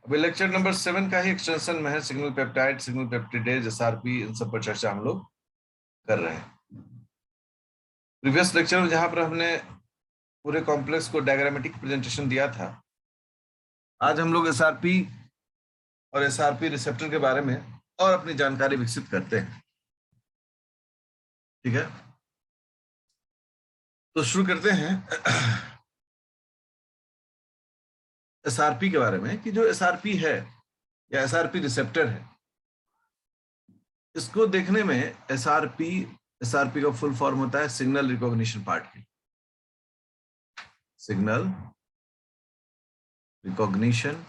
अभी lecture number 7 का ही extension में है, signal peptide, signal peptidase, SRP, इन सब पर चर्चा हम लोग कर रहे हैं। प्रीवियस लेक्चर में जहां पर हमने पूरे कॉम्प्लेक्स को डायग्रामेटिक प्रेजेंटेशन दिया था, आज हम लोग एसआरपी और एसआरपी रिसेप्टर के बारे में और अपनी जानकारी विकसित करते हैं। ठीक है, तो शुरू करते हैं एसआरपी के बारे में कि जो एसआरपी है या एसआरपी रिसेप्टर है, इसको देखने में एसआरपी का फुल फॉर्म होता है signal recognition particle. Signal recognition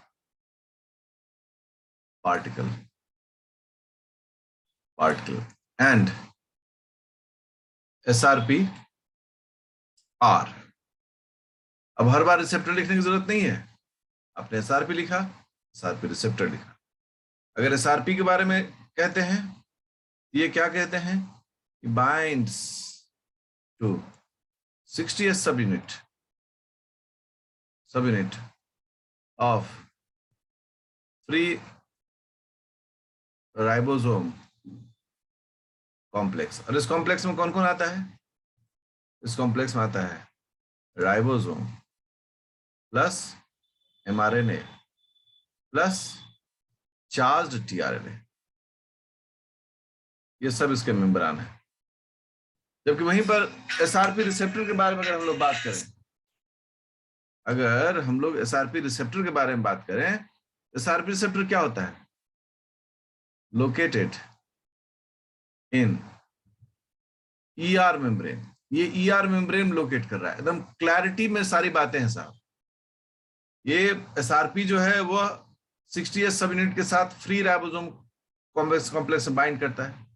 particle and SRP R. अब हर बार रिसेप्टर लिखने की जरूरत नहीं है, आपने एसआरपी लिखा, एसआरपी रिसेप्टर लिखा। अगर एसआरपी के बारे में कहते हैं, ये क्या कहते हैं कि binds to 60s subunit of free ribosome complex. और इस कॉम्प्लेक्स में कौन कौन आता है? इस कॉम्प्लेक्स में आता है ribosome plus mRNA plus charged tRNA, ये सब इसके मेंब्रान है। जबकि वहीं पर एसआरपी रिसेप्टर के बारे में अगर हम लोग बात करें, अगर हम लोग एसआरपी रिसेप्टर के बारे में बात करें, एसआरपी रिसेप्टर क्या होता है? Located in ER membrane. ये ईआर मेम्ब्रेन लोकेट कर रहा है। एकदम क्लैरिटी में सारी बातें हैं साहब। ये एसआरपी जो है वो 60s सब यूनिट के साथ फ्री राइबोसोम कॉम्प्लेक्स में बाइंड करता है,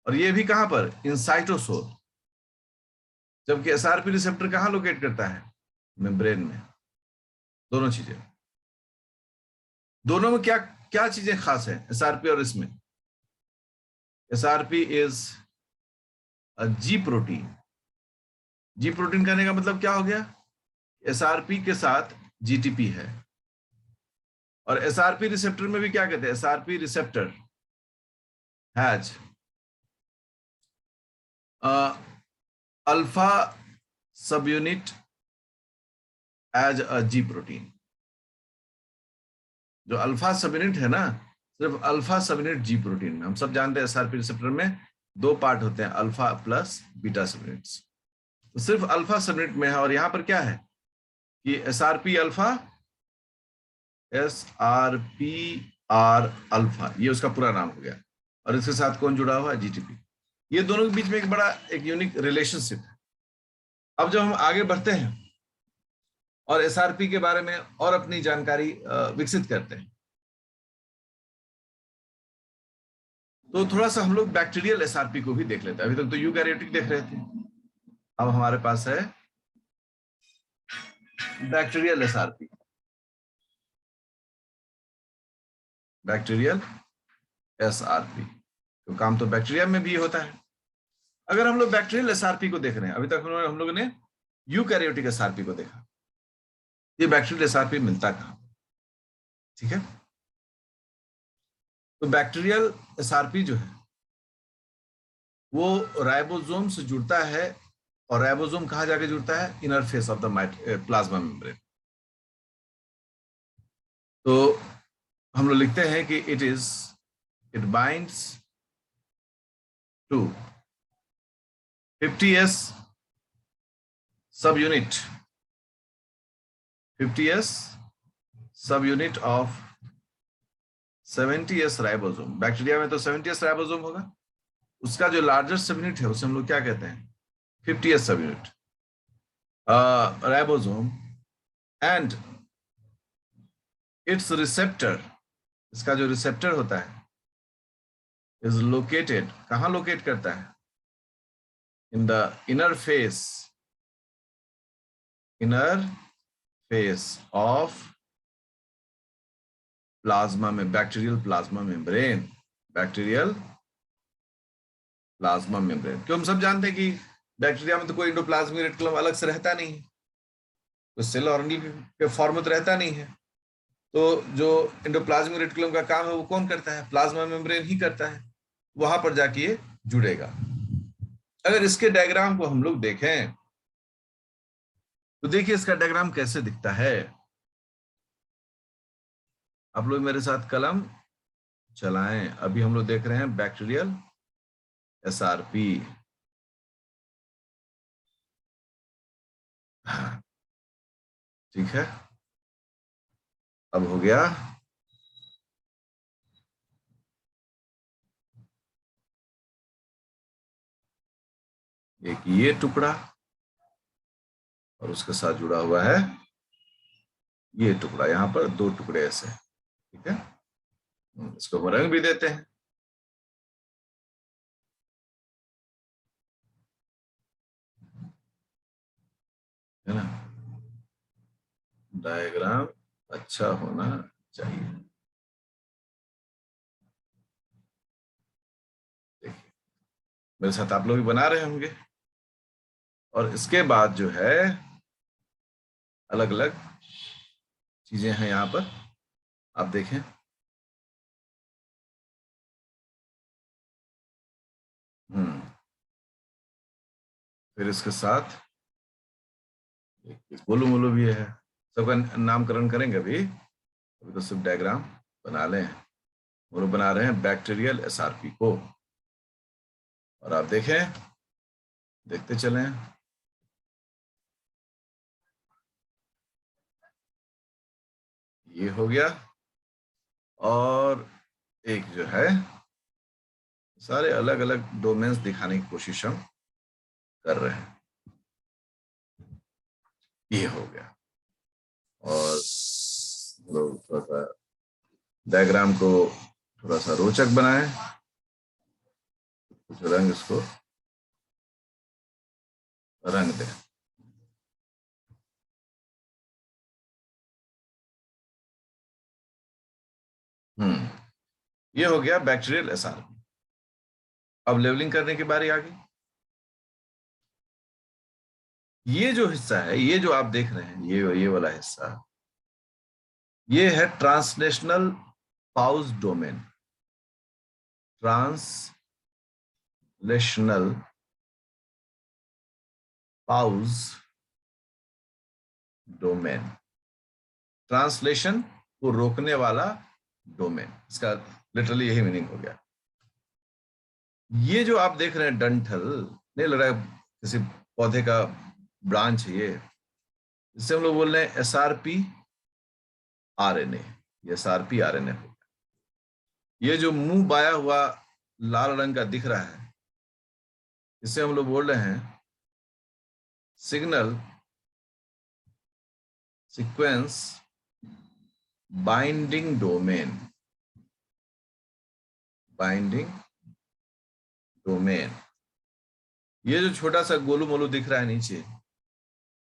और ये भी कहां पर? इन साइटोसोल। जबकि एसआरपी रिसेप्टर कहां लोकेट करता है? मेम्ब्रेन में। दोनों चीजें, दोनों में क्या क्या चीजें खास है एसआरपी और इसमें? SRP is ji protein. Ji protein कहने का मतलब क्या हो गया? एसआरपी के साथ जीटीपी है। और एसआरपी रिसेप्टर में भी क्या कहते हैं? SRP receptor has alpha subunit as a G protein. जो अल्फा सब यूनिट है ना, सिर्फ अल्फा सब यूनिट जी प्रोटीन में। हम सब जानते हैं एसआरपी रिसेप्टर में दो पार्ट होते हैं, अल्फा प्लस बीटा सब यूनिट्स। तो सिर्फ अल्फा सब यूनिट में है। और यहां पर क्या है कि एसआरपी अल्फा, SRPR अल्फा, ये उसका पूरा नाम हो गया। और इसके साथ कौन जुड़ा हुआ है? जीटीपी। ये दोनों के बीच में एक बड़ा एक यूनिक रिलेशनशिप है। अब जब हम आगे बढ़ते हैं और एसआरपी के बारे में और अपनी जानकारी विकसित करते हैं, तो थोड़ा सा हम लोग बैक्टीरियल एसआरपी को भी देख लेते हैं। अभी तक तो यूकैरियोटिक देख रहे थे, अब हमारे पास है बैक्टीरियल एसआरपी। बैक्टीरियल एसआरपी तो काम तो बैक्टीरिया में भी होता है। अगर हम लोग बैक्टीरियल एसआरपी को देख रहे हैं, अभी तक हम लोगों ने यूकैरियोटिक एसआरपी को देखा, ये बैक्टीरियल एसआरपी मिलता कहां? ठीक है, तो बैक्टीरियल एसआरपी जो है वो राइबोसोम से जुड़ता है। और राइबोसोम कहां जाके जुड़ता है? Inner face of the plasma membrane. तो हम लोग लिखते हैं कि इट बाइंड्स टू 50s सब यूनिट, 50s सब unit of 70s ribosome. Bacteria में तो 70s राइबोसोम होगा, उसका जो लार्जेस्ट सब यूनिट है उसे हम लोग क्या कहते हैं? 50s सब unit ribosome. And it's receptor, इसका जो रिसेप्टर होता है, इज लोकेटेड, कहां लोकेट करता है? In the inner face of plasma में, bacterial plasma membrane. Bacterial plasma membrane, क्यों हम सब जानते हैं कि बैक्टीरिया में तो कोई एंडोप्लाज्मिक रेटिकुलम अलग से रहता नहीं है, तो सेल ऑर्गेनेल के फॉर्म में तो रहता नहीं है। तो जो एंडोप्लाज्मिक रेटिकुलम का काम है वो कौन करता है? प्लाज्मा मेम्ब्रेन ही करता है। वहां पर जाके ये जुड़ेगा। अगर इसके डायग्राम को हम लोग देखें तो देखिए इसका डायग्राम कैसे दिखता है। आप लोग मेरे साथ कलम चलाएं। अभी हम लोग देख रहे हैं बैक्टीरियल एसआरपी। ठीक है, अब हो गया। एक ये टुकड़ा और उसके साथ जुड़ा हुआ है ये टुकड़ा। यहां पर दो टुकड़े ऐसे, ठीक है। इसको हम रंग भी देते हैं। है ना, डायग्राम अच्छा होना चाहिए। देखिए मेरे साथ आप लोग भी बना रहे होंगे। और इसके बाद जो है अलग अलग चीजें हैं यहाँ पर, आप देखें। फिर इसके साथ गोलू मोलू भी है। सबका नामकरण करेंगे अभी। अभी तो सिर्फ डायग्राम बना लें। वो लोग बना रहे हैं बैक्टीरियल एसआरपी को। और आप देखें, देखते चलें। ये हो गया। और एक जो है, सारे अलग अलग डोमेन्स दिखाने की कोशिश हम कर रहे हैं। ये हो गया। और लोग थोड़ा सा डायग्राम को थोड़ा सा रोचक बनाएं। कुछ रंग इसको रंग दें। ये हो गया बैक्टीरियल एसआरपी। अब लेवलिंग करने की बारी आ गई। ये जो हिस्सा है, ये जो आप देख रहे हैं, ये वाला हिस्सा, ये है translational pause domain. Translational pause domain, translation को रोकने वाला डोमेन, इसका लिटरली यही मीनिंग हो गया। ये जो आप देख रहे हैं डंठल, नहीं लग रहा है किसी पौधे का ब्रांच है ये। इससे हम लोग बोल रहे हैं एसआरपी आरएनए। ये एसआरपी आरएनए हो। ये जो मुंह बाया हुआ लाल रंग का दिख रहा है, इसे हम लोग बोल रहे हैं signal sequence binding domain. Binding domain. ये जो छोटा सा गोलू मोलू दिख रहा है नीचे,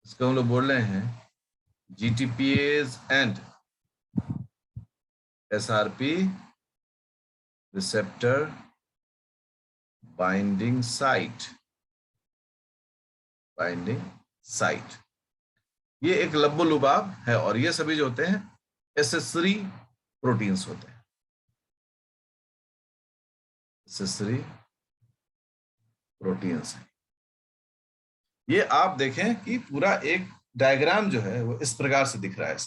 इसको हम लोग बोल रहे हैं GTPase and SRP receptor binding site. Binding site, ये एक लब्बो लुबाब है। और ये सभी जो होते हैं एसेसरी प्रोटीन्स होते हैं। एसेसरी प्रोटीन्स है। ये आप देखें कि पूरा एक डायग्राम जो है वो इस प्रकार से दिख रहा है।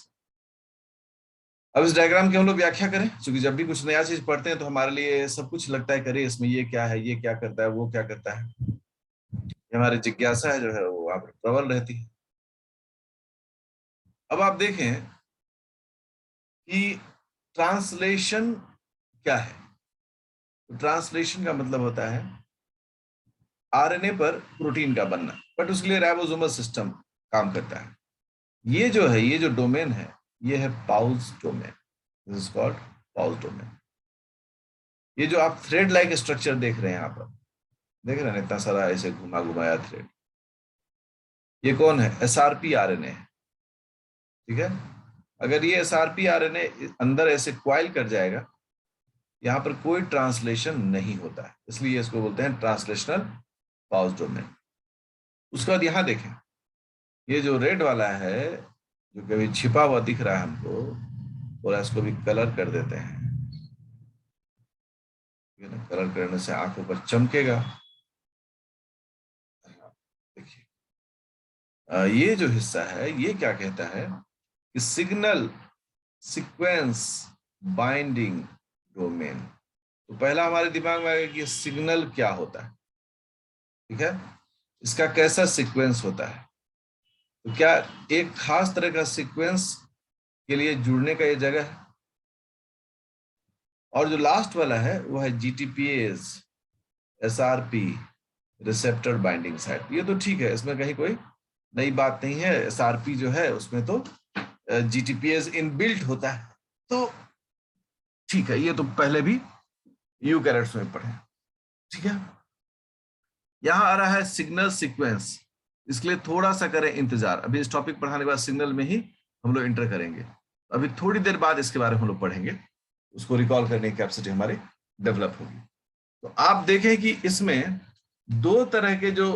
अब इस डायग्राम की हम लोग व्याख्या करें, क्योंकि जब भी कुछ नया चीज पढ़ते हैं तो हमारे लिए सब कुछ लगता है, करे इसमें ये क्या है, ये क्या करता है, वो क्या करता है। ये हमारी जिज्ञासा है जो है वो वहां पर प्रबल रहती है। अब आप देखें कि ट्रांसलेशन क्या है। तो ट्रांसलेशन का मतलब होता है आरएनए पर प्रोटीन का बनना, बट उसके लिए राइबोसोमल सिस्टम काम करता है। ये जो है, ये जो डोमेन है, ये है pause domain. This is called pause domain. ये जो आप थ्रेड लाइक स्ट्रक्चर देख रहे हैं यहाँ पर, देख रहे हैं इतना सारा ऐसे घुमा घुमाया थ्रेड, ये कौन है? एसआरपी आरएनए है। ठीक है। अगर ये एसआरपी आरएनए अंदर ऐसे क्वाइल कर जाएगा, यहाँ पर कोई ट्रांसलेशन नहीं होता है, इसलिए इसको बोलते हैं ट्रांसलेशनल पाउज डोमेन। उसके बाद यहाँ देखें, ये जो रेड वाला है जो कभी छिपा हुआ दिख रहा है हमको, थोड़ा इसको भी कलर कर देते हैं, कलर करने से आंखों पर चमकेगा। देखिए ये जो हिस्सा है ये क्या कहता है कि सिग्नल सीक्वेंस बाइंडिंग डोमेन। तो पहला हमारे दिमाग में आएगा कि सिग्नल क्या होता है, ठीक है, इसका कैसा सीक्वेंस होता है। तो क्या एक खास तरह का सीक्वेंस के लिए जुड़ने का ये जगह है। और जो लास्ट वाला है वो है GTPase SRP receptor binding site. ये तो ठीक है, इसमें कहीं कोई नई बात नहीं है। SRP जो है उसमें तो GTPase इनबिल्ट होता है, तो ठीक है, ये तो पहले भी यूकैरियोट्स में पढ़े, ठीक है। यहां आ रहा है सिग्नल सीक्वेंस, इसके लिए थोड़ा सा करें इंतजार। अभी इस टॉपिक पढ़ाने के बाद सिग्नल में ही हम लोग इंटर करेंगे। अभी थोड़ी देर बाद इसके बारे में हम लोग पढ़ेंगे, उसको रिकॉल करने की कैपेसिटी हमारी डेवलप होगी। तो आप देखें कि इसमें दो तरह के जो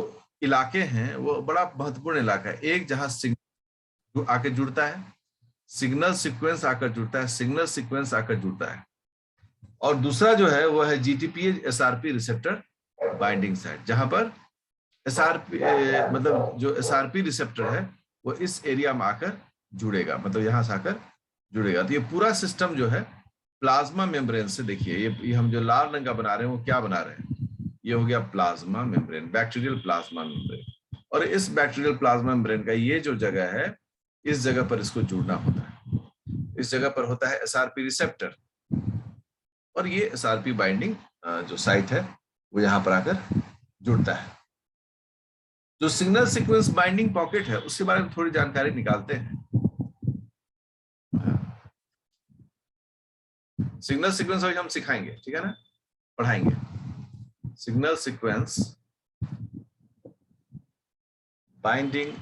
इलाके हैं वो बड़ा महत्वपूर्ण इलाका है। एक जहां सिग्नल आकर जुड़ता है, सिग्नल सीक्वेंस आकर जुड़ता है, सिग्नल सीक्वेंस आकर जुड़ता है। और दूसरा जो है वो है GTPase SRP receptor binding site, जहां पर SRP मतलब जो SRP रिसेप्टर है वो इस एरिया में आकर जुड़ेगा, मतलब यहां से आकर जुड़ेगा। तो ये पूरा सिस्टम जो है प्लाज्मा मेम्ब्रेन से, देखिए ये हम जो लाल रंग का बना रहे हैं वो क्या बना रहे हैं, ये हो गया plasma membrane, bacterial plasma membrane. और इस बैक्टीरियल प्लाज्मा मेम्ब्रेन का ये जो जगह है, इस जगह पर इसको जुड़ना होता है। इस जगह पर होता है SRP रिसेप्टर, और ये SRP बाइंडिंग जो साइट है वो यहां पर आकर जुड़ता है। जो सिग्नल सीक्वेंस बाइंडिंग पॉकेट है उसके बारे में थोड़ी जानकारी निकालते हैं। सिग्नल सीक्वेंस अभी हम सिखाएंगे, ठीक है ना, पढ़ाएंगे। सिग्नल सीक्वेंस बाइंडिंग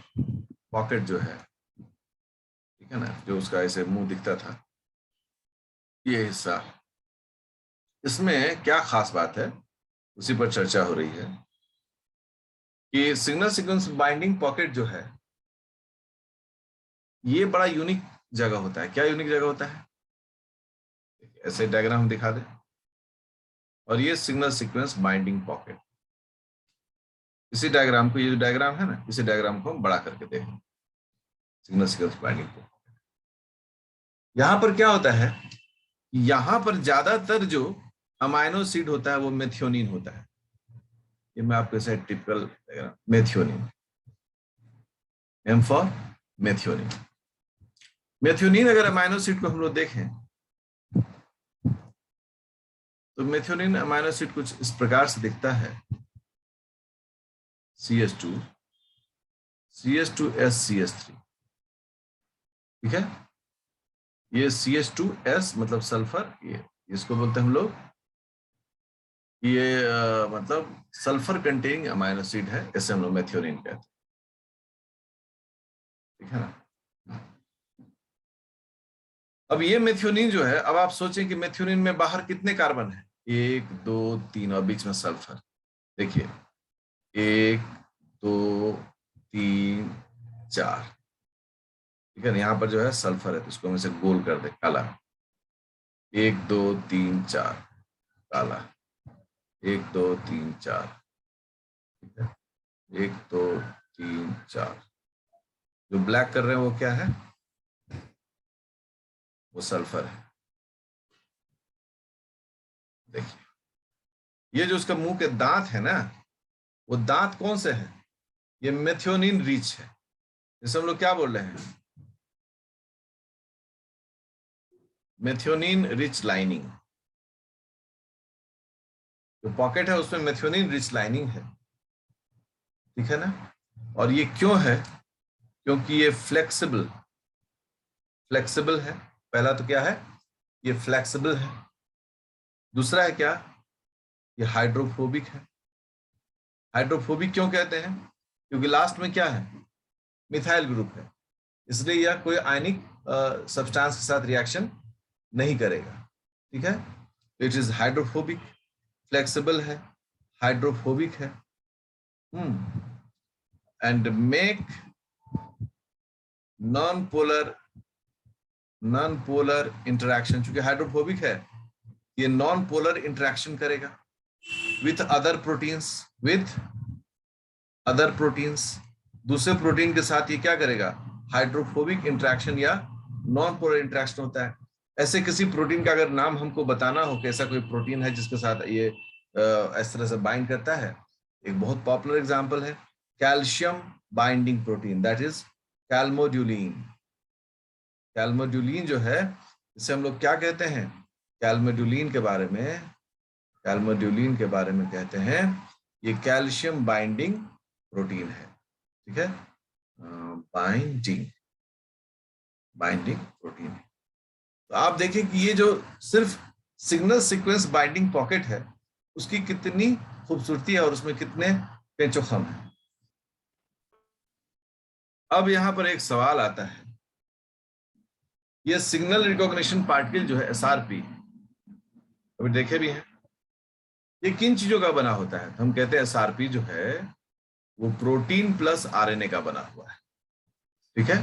पॉकेट जो है, ठीक है ना, जो उसका ऐसे मुंह दिखता था, ये हिस्सा, इसमें क्या खास बात है उसी पर चर्चा हो रही है कि सिग्नल सीक्वेंस बाइंडिंग पॉकेट जो है ये बड़ा यूनिक जगह होता है। क्या यूनिक जगह होता है, ऐसे डायग्राम हम दिखा दें, और ये सिग्नल सीक्वेंस बाइंडिंग पॉकेट। इसी डायग्राम को, ये जो डायग्राम है ना, इसी डायग्राम को हम बड़ा करके देखें, सिग्नल सीक्वेंस बाइंडिंग पॉकेट। यहां पर क्या होता है, यहां पर ज्यादातर जो अमाइनो एसिड होता है वो मेथियोनिन होता है। ये मैं आपके साथ typical methionine, M for methionine. Methionine अगर अमाइनो एसिड को हम लोग देखें तो मेथियोनिन अमाइनो एसिड कुछ इस प्रकार से दिखता है, CH2 CH2S CH3, ठीक है। ये CH2S मतलब सल्फर, ये इसको बोलते हैं हम लोग, ये मतलब सल्फर कंटेनिंग अमाइनो एसिड है, ऐसे हम लोग मेथियोनिन कहते हैं, ठीक है ना। अब ये मेथियोनिन जो है, अब आप सोचें कि मेथियोनिन में बाहर कितने कार्बन है, 1 2 3 और बीच में सल्फर। देखिए 1 2 3 4, ठीक है ना, यहाँ पर जो है सल्फर है तो इसको हम इसे गोल कर दे काला, 1 2 3 4 काला, 1 2 3 4, ठीक है, 1 2 3 4। जो ब्लैक कर रहे हैं वो क्या है, वो सल्फर है। देखिए ये जो उसका मुंह के दांत है ना, वो दांत कौन से हैं, ये मेथियोनिन रिच है। जैसे हम लोग क्या बोल रहे हैं, मेथियोनिन रिच लाइनिंग। जो पॉकेट है उसमें मेथियोनिन रिच लाइनिंग है, ठीक है ना। और ये क्यों है, क्योंकि ये फ्लेक्सिबल फ्लेक्सिबल है। पहला तो क्या है, ये फ्लेक्सिबल है। दूसरा है क्या, ये हाइड्रोफोबिक है। हाइड्रोफोबिक क्यों कहते हैं, क्योंकि लास्ट में क्या है, मिथाइल ग्रुप है, इसलिए यह कोई आयनिक सब्सटेंस के साथ रिएक्शन नहीं करेगा, ठीक है। इट इज हाइड्रोफोबिक, फ्लेक्सिबल है, हाइड्रोफोबिक है, and make non polar non polar interaction, चूंकि हाइड्रोफोबिक है ये नॉन पोलर इंटरेक्शन करेगा with other proteins, with other proteins, दूसरे प्रोटीन के साथ ये क्या करेगा, हाइड्रोफोबिक इंटरेक्शन या नॉन पोलर इंटरेक्शन होता है। ऐसे किसी प्रोटीन का अगर नाम हमको बताना हो कि ऐसा कोई प्रोटीन है जिसके साथ ये इस तरह से बाइंड करता है, एक बहुत पॉपुलर एग्जांपल है calcium binding protein, that is calmodulin. Calmodulin जो है इसे हम लोग क्या कहते हैं, कैल्मोड्यूलिन के बारे में, कैल्मोड्यूलिन के बारे में कहते हैं ये कैल्शियम बाइंडिंग प्रोटीन है, ठीक है, बाइंडिंग बाइंडिंग प्रोटीन है। तो आप देखें कि ये जो सिर्फ सिग्नल सीक्वेंस बाइंडिंग पॉकेट है उसकी कितनी खूबसूरती है और उसमें कितने पेचोखम है। अब यहां पर एक सवाल आता है, ये सिग्नल रिकॉग्निशन पार्टिकल जो है एसआरपी, अभी देखे भी हैं, ये किन चीजों का बना होता है। हम कहते हैं एसआरपी जो है वो प्रोटीन प्लस आरएनए का बना हुआ है, ठीक है,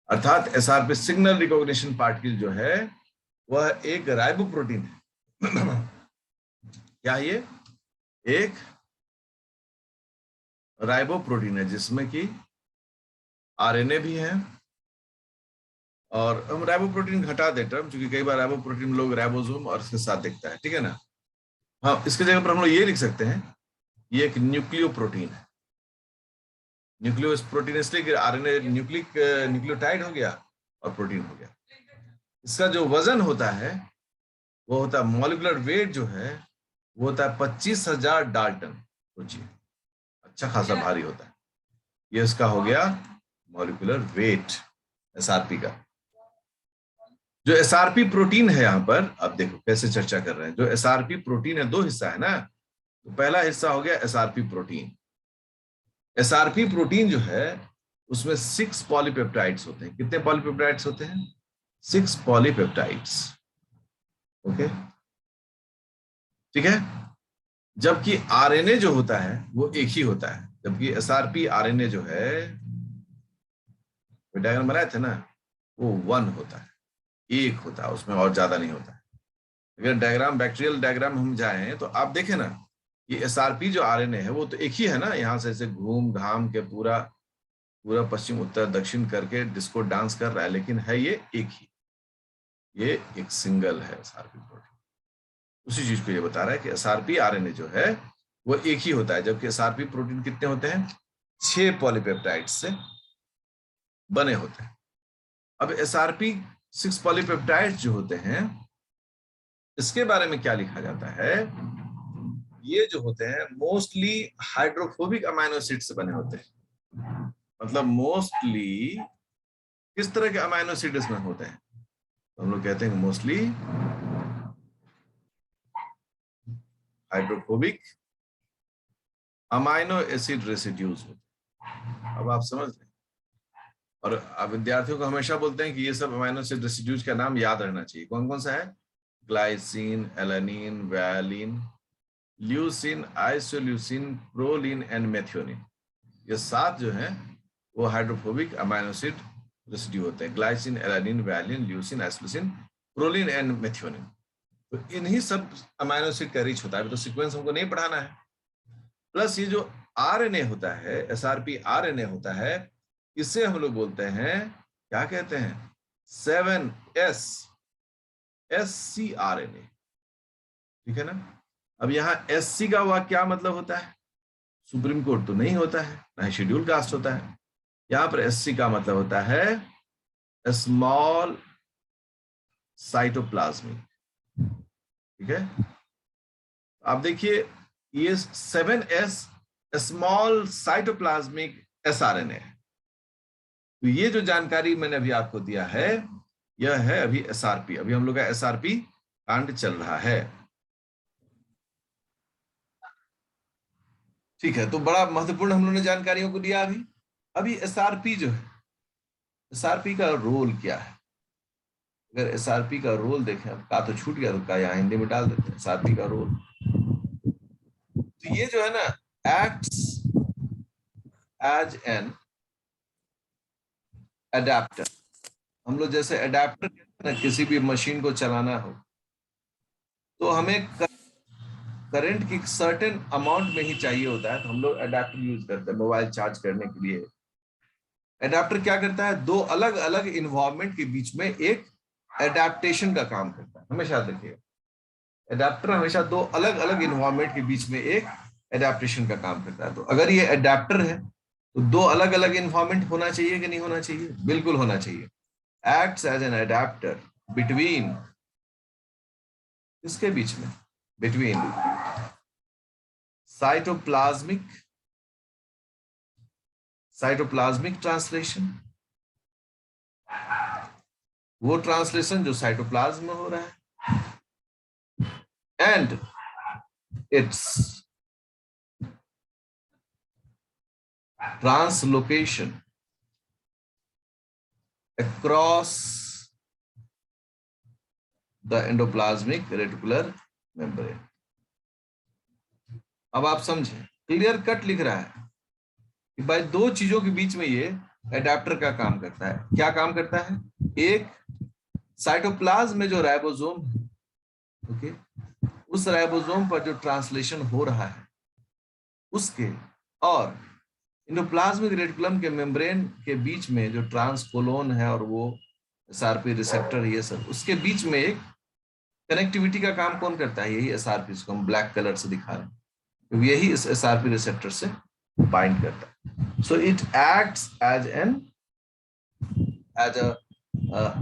अर्थात एसआरपी सिग्नल रिकॉग्निशन पार्टिकल जो है वह एक राइबोप्रोटीन है। क्या ये एक राइबोप्रोटीन है जिसमें कि आरएनए भी है, और हम राइबोप्रोटीन हटा देते हैं क्योंकि कई बार राइबोप्रोटीन लोग राइबोसोम और इसके साथ दिखता है, ठीक है ना। हाँ, इसके जगह पर हम लोग ये लिख सकते हैं ये एक न्यूक्लियो प्रोटीन है। न्यूक्लियो प्रोटीन इसलिए कि आरएनए न्यूक्लियोटाइड हो गया और प्रोटीन हो गया। इसका जो वजन होता है वो होता है, मॉलिक्यूलर वेट जो है वो होता है 25,000 डाल्टन, सोचिए अच्छा खासा भारी होता है। ये इसका हो गया मॉलिक्यूलर वेट एसआरपी का। जो एसआरपी प्रोटीन है यहां पर, अब देखो कैसे चर्चा कर रहे हैं। जो एसआरपी प्रोटीन है दो हिस्सा है ना, तो पहला हिस्सा हो गया एसआरपी प्रोटीन। एसआरपी प्रोटीन जो है उसमें 6 पॉलीपेप्टाइड्स होते हैं। कितने पॉलीपेप्टाइड्स होते हैं? 6 पॉलीपेप्टाइड्स, ओके, ठीक है। जबकि आरएनए जो होता है वो एक ही होता है, जबकि एसआरपी आरएनए जो है डायग्राम बनाए थे ना वो 1 होता है, एक होता है, उसमें और ज्यादा नहीं होता है। अगर डायग्राम बैक्टीरियल डायग्राम हम जाएं तो आप देखें ना ये एसआरपी जो आरएनए है वो तो एक ही है ना, यहां से ऐसे घूम घाम के पूरा पूरा पश्चिम उत्तर दक्षिण करके डिस्को डांस कर रहा है, लेकिन है ये एक ही, ये एक सिंगल है एसआरपी प्रोटीन। उसी चीज को ये बता रहा है कि एसआरपी आरएनए जो है वो एक ही होता है, जबकि एसआरपी प्रोटीन कितने होते हैं? 6 पॉलीपेप्टाइड्स से बने होते हैं। अब एसआरपी 6 पॉलीपेप्टाइड्स जो होते हैं इसके बारे में क्या लिखा जाता है, ये जो होते हैं मोस्टली हाइड्रोफोबिक अमाइनो एसिड से बने होते हैं। मतलब मोस्टली किस तरह के अमाइनो एसिड इसमें होते हैं? तो हम लोग कहते हैं mostly hydrophobic amino acid residues होते हैं। अब आप समझ लें, और विद्यार्थियों को हमेशा बोलते हैं कि ये सब अमाइनो एसिड रेसिड्यूज का नाम याद रहना चाहिए। कौन कौन सा है? Glycine, alanine, violin, leucine, isoleucine, proline and methionine. ये 7 जो हैं वो हाइड्रोफोबिक अमाइनो एसिड रेसिड्यू होते हैं। Glycine, alanine, violin, leucine, isoleucine, proline and methionine. तो इन्हीं सब अमाइनो एसिड का रिच होता है। तो सीक्वेंस हमको नहीं पढ़ाना है। प्लस ये जो आरएनए होता है, एसआरपी आरएनए होता है, इसे हम लोग बोलते हैं, क्या कहते हैं? 7S SC आरएनए, ठीक है ना। अब यहाँ SC का हुआ क्या मतलब होता है? सुप्रीम कोर्ट तो नहीं होता है, ना ही शेड्यूल कास्ट होता है। यहां पर SC का मतलब होता है स्मॉल साइटोप्लाज्मिक, ठीक है। आप देखिए ये 7S स्मॉल साइटोप्लाज्मिक एसआरएनए है। तो ये जो जानकारी मैंने अभी आपको दिया है यह है अभी एसआरपी। अभी हम लोग का एसआरपी कांड चल रहा है, ठीक है। तो बड़ा महत्वपूर्ण हम लोगों ने जानकारियों को दिया। अभी एसआरपी जो है, एसआरपी का रोल क्या है? अगर एसआरपी का रोल देखें, अब का तो छूट गया तो का यहाँ हिंदी में डाल देते हैं एसआरपी का रोल। तो ये जो है ना, एक्ट्स एज एन एडेप्टर, हम लोग जैसे एडाप्टर किसी भी मशीन को चलाना हो तो हमें करंट की सर्टेन अमाउंट में ही चाहिए होता है, तो हम लोग एडाप्टर यूज करते हैं मोबाइल चार्ज करने के लिए। एडाप्टर क्या करता है, दो अलग अलग इन्वायरमेंट के बीच में एक एडेप्टेशन का काम करता है। हमेशा देखिए एडाप्टर हमेशा दो अलग अलग इन्वायरमेंट के बीच में एक एडेप्टेशन का काम करता है। तो अगर ये एडाप्टर है तो दो अलग अलग इन्वायरमेंट होना चाहिए कि नहीं होना चाहिए? बिल्कुल होना चाहिए। Acts as an adapter between, इसके बीच में, बिटवीन साइटोप्लाज्मिक ट्रांसलेशन, वो ट्रांसलेशन जो साइटोप्लाज्म में हो रहा है, and its translocation across the endoplasmic reticular membrane। अब आप समझे, क्लियर कट लिख रहा है कि भाई दो चीजों के बीच में ये एडाप्टर का काम करता है। क्या काम करता है? एक साइटोप्लाज्म में जो राइबोसोम है, ओके, उस राइबोसोम पर जो ट्रांसलेशन हो रहा है उसके, और एंडोप्लाज्मिक रेटिकुलम के मेम्ब्रेन के बीच में जो ट्रांसकोलोन है और वो एसआरपी रिसेप्टर, ये सब उसके बीच में एक कनेक्टिविटी का काम कौन करता है? यही एसआरपी, इसको हम ब्लैक कलर से दिखा रहे हैं, तो यही इस एसआरपी रिसेप्टर से बाइंड करता है। So it acts as an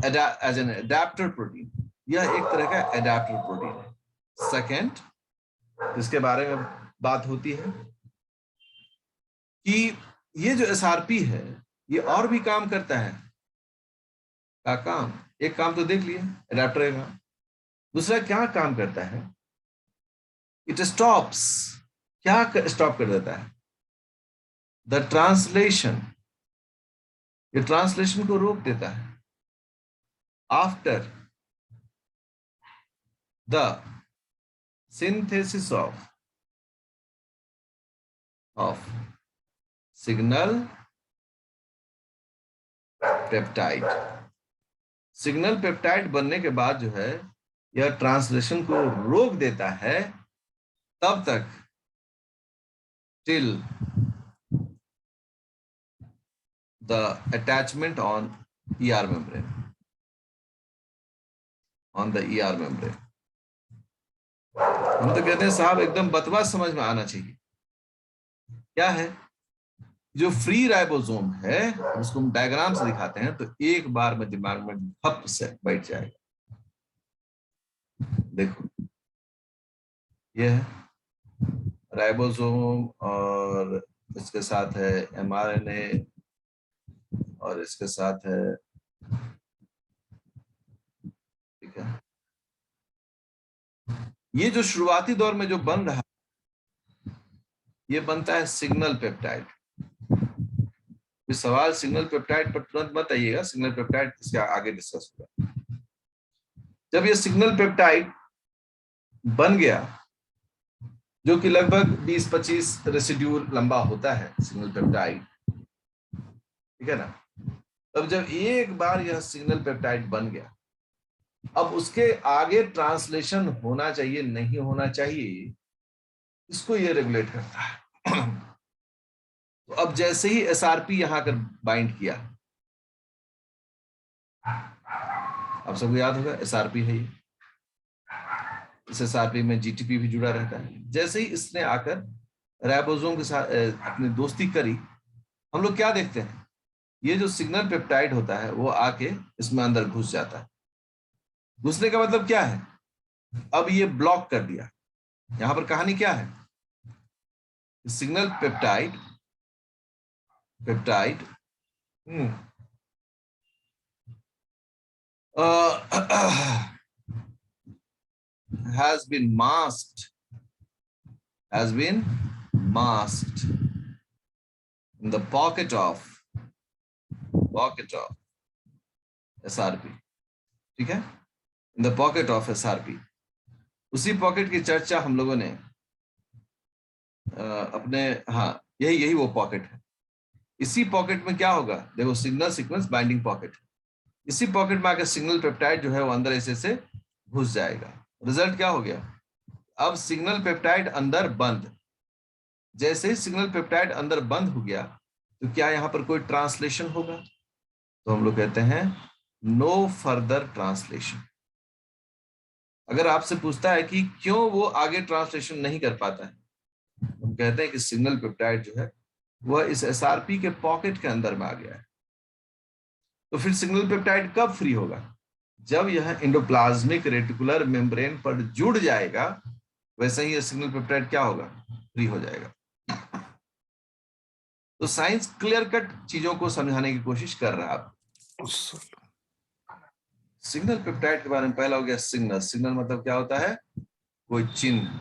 adapter protein. यह एक तरह का एडेप्टर प्रोटीन है। सेकेंड, इसके बारे में बात होती है कि ये जो एसआरपी है ये और भी काम करता है। का काम, एक काम तो देख लिए एडेप्टर का, दूसरा क्या काम करता है? इट स्टॉप्स, क्या स्टॉप कर देता है? द ट्रांसलेशन, ये ट्रांसलेशन को रोक देता है after the synthesis of signal peptide. Signal peptide बनने के बाद जो है यह ट्रांसलेशन को रोक देता है तब तक, till the attachment on ER membrane, on the ER membrane. हम तो कहते हैं साहब एकदम बतवा समझ में आना चाहिए। क्या है? जो फ्री राइबोसोम है उसको हम डायग्राम से दिखाते हैं तो एक बार में दिमाग में हप से बैठ जाएगा। देखो ये है राइबोसोम और इसके साथ है mRNA और इसके साथ है, ठीक है, ये जो शुरुआती दौर में जो बन रहा है ये बनता है सिग्नल पेप्टाइड। सवाल सिग्नल पेप्टाइड पर तुरंत मत आइएगा, सिग्नल पेप्टाइड इसके आगे डिस्कस होगा। जब ये सिग्नल पेप्टाइड बन गया जो कि लगभग 20-25 रेसिड्यू लंबा होता है सिग्नल पेप्टाइड, ठीक है ना, तब जब एक बार यह सिग्नल पेप्टाइड बन गया अब उसके आगे ट्रांसलेशन होना चाहिए नहीं होना चाहिए इसको ये रेगुलेट करता है। तो अब जैसे ही एसआरपी यहां कर बाइंड किया, आप सबको याद होगा एसआरपी है ये, इस एसआरपी में जीटीपी भी जुड़ा रहता है। जैसे ही इसने आकर राइबोसोम के साथ अपनी दोस्ती करी, हम लोग क्या देखते हैं, ये जो सिग्नल पेप्टाइड होता है वो आके इसमें अंदर घुस जाता है। घुसने का मतलब क्या है? अब ये ब्लॉक कर दिया। यहां पर कहानी क्या है? Signal peptide has been masked in the pocket of SRP, ठीक है, in the pocket of SRP। उसी पॉकेट की चर्चा हम लोगों ने अपने, हाँ यही वो पॉकेट है। इसी पॉकेट में क्या होगा, देखो सिग्नल सीक्वेंस बाइंडिंग पॉकेट, इसी पॉकेट में आकर सिग्नल पेप्टाइड जो है वो अंदर ऐसे से घुस जाएगा। रिजल्ट क्या हो गया? अब सिग्नल पेप्टाइड अंदर बंद। जैसे ही सिग्नल पेप्टाइड अंदर बंद हो गया तो क्या यहाँ पर कोई ट्रांसलेशन होगा? तो हम लोग कहते हैं नो फर्दर ट्रांसलेशन। अगर आपसे पूछता है कि क्यों वो आगे ट्रांसलेशन नहीं कर पाता है, हम कहते हैं कि सिग्नल पेप्टाइड जो है वह इस एसआरपी के पॉकेट के अंदर में आ गया है। तो फिर सिग्नल पेप्टाइड कब फ्री होगा? जब यह एंडोप्लाज्मिक रेटिकुलर मेम्ब्रेन पर जुड़ जाएगा, वैसे ही यह सिग्नल पेप्टाइड क्या होगा? फ्री हो जाएगा। तो साइंस क्लियर कट चीजों को समझाने की कोशिश कर रहा है। सिग्नल पेप्टाइड के बारे में पहला हो गया सिग्नल। सिग्नल मतलब क्या होता है? कोई चिन्ह,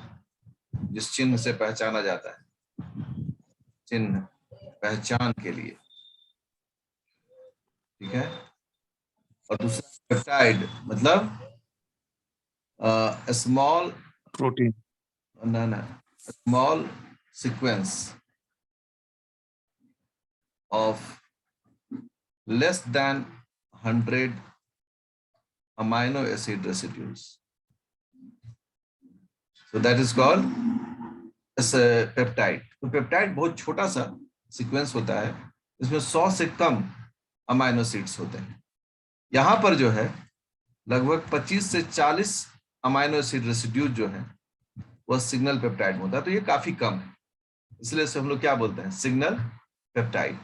जिस चिन्ह से पहचाना जाता है, चिन्ह पहचान के लिए, ठीक है। और दूसरा पेप्टाइड मतलब स्मॉल प्रोटीन, ना small sequence of less than 100 amino acid residues, so that is called as a peptide। तो पेप्टाइड बहुत छोटा सा सीक्वेंस होता है, इसमें 100 से कम अमाइनो एसिड्स होते हैं। यहां पर जो है लगभग 25 से 40 अमाइनो एसिड रेसिड्यूज जो है वह सिग्नल पेप्टाइड में होता है। तो ये काफी कम है, इसलिए इसे हम लोग क्या बोलते हैं? Signal peptide.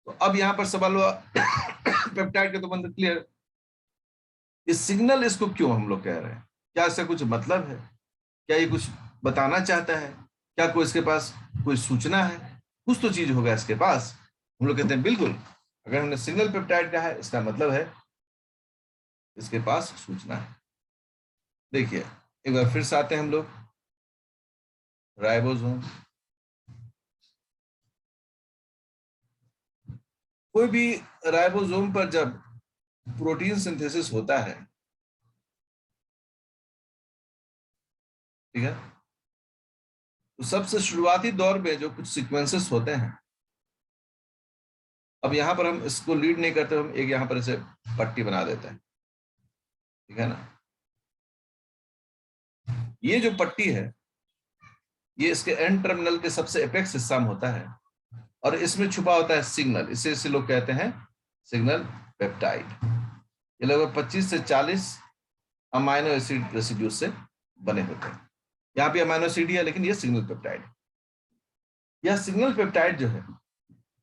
तो अब यहां पर सवाल हुआ पेप्टाइड का तो मतलब क्लियर, इस सिग्नल इसको क्यों हम लोग कह रहे हैं? क्या इसका कुछ मतलब है? क्या ये कुछ बताना चाहता है? क्या कोई इसके पास कोई सूचना है? कुछ तो चीज होगा इसके पास। हम लोग कहते हैं बिल्कुल, अगर हमने सिग्नल पेप्टाइड कहा है इसका मतलब है इसके पास सूचना है। देखिए एक बार फिर से आते हैं हम लोग राइबोसोम। कोई भी राइबोसोम पर जब प्रोटीन सिंथेसिस होता है, ठीक है, तो सबसे शुरुआती दौर में जो कुछ सीक्वेंसेस होते हैं, अब यहां पर हम इसको लीड नहीं करते, हम एक यहां पर इसे पट्टी बना देते हैं, ठीक है ना। ये जो पट्टी है ये इसके एंड टर्मिनल के सबसे एपेक्स हिस्सा में होता है और इसमें छुपा होता है सिग्नल। इसे लोग कहते हैं सिग्नल पेप्टाइड। ये लगभग 25 से 40 अमाइनो एसिड रेसिड्यू से बने होते हैं। यहाँ पे अमाइनो एसिड है लेकिन ये सिग्नल पेप्टाइड। यह सिग्नल पेप्टाइड जो है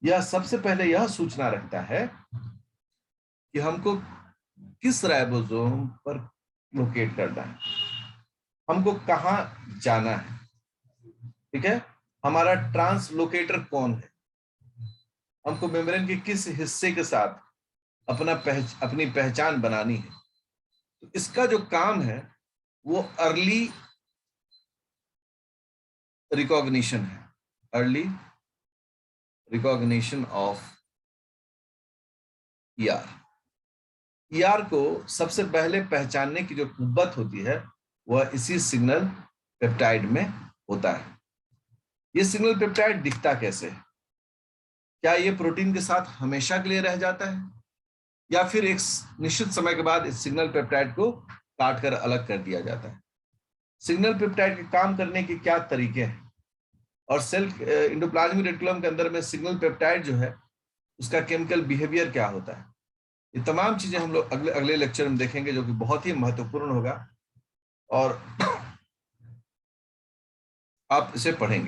यह सबसे पहले यह सूचना रखता है कि हमको किस राइबोसोम पर लोकेट करना है, हमको कहाँ जाना है, ठीक है, हमारा ट्रांसलोकेटर कौन है, हमको मेम्ब्रेन के किस हिस्से के साथ अपनी पहचान बनानी है। तो इसका जो काम है वो अर्ली रिकॉग्निशन है, अर्ली रिकॉग्निशन ऑफ ईआर को सबसे पहले पहचानने की जो कुव्वत होती है वह इसी सिग्नल पेप्टाइड में होता है। ये सिग्नल पेप्टाइड दिखता कैसे है? क्या ये प्रोटीन के साथ हमेशा के लिए रह जाता है या फिर एक निश्चित समय के बाद इस सिग्नल पेप्टाइड को काट कर अलग कर दिया जाता है? सिग्नल पेप्टाइड के काम करने के क्या तरीके हैं और सेल एंडोप्लाज्मिक रेटिकुलम के अंदर में सिग्नल पेप्टाइड जो है उसका केमिकल बिहेवियर क्या होता है, ये तमाम चीजें हम लोग अगले लेक्चर में देखेंगे जो कि बहुत ही महत्वपूर्ण होगा और आप इसे पढ़ेंगे।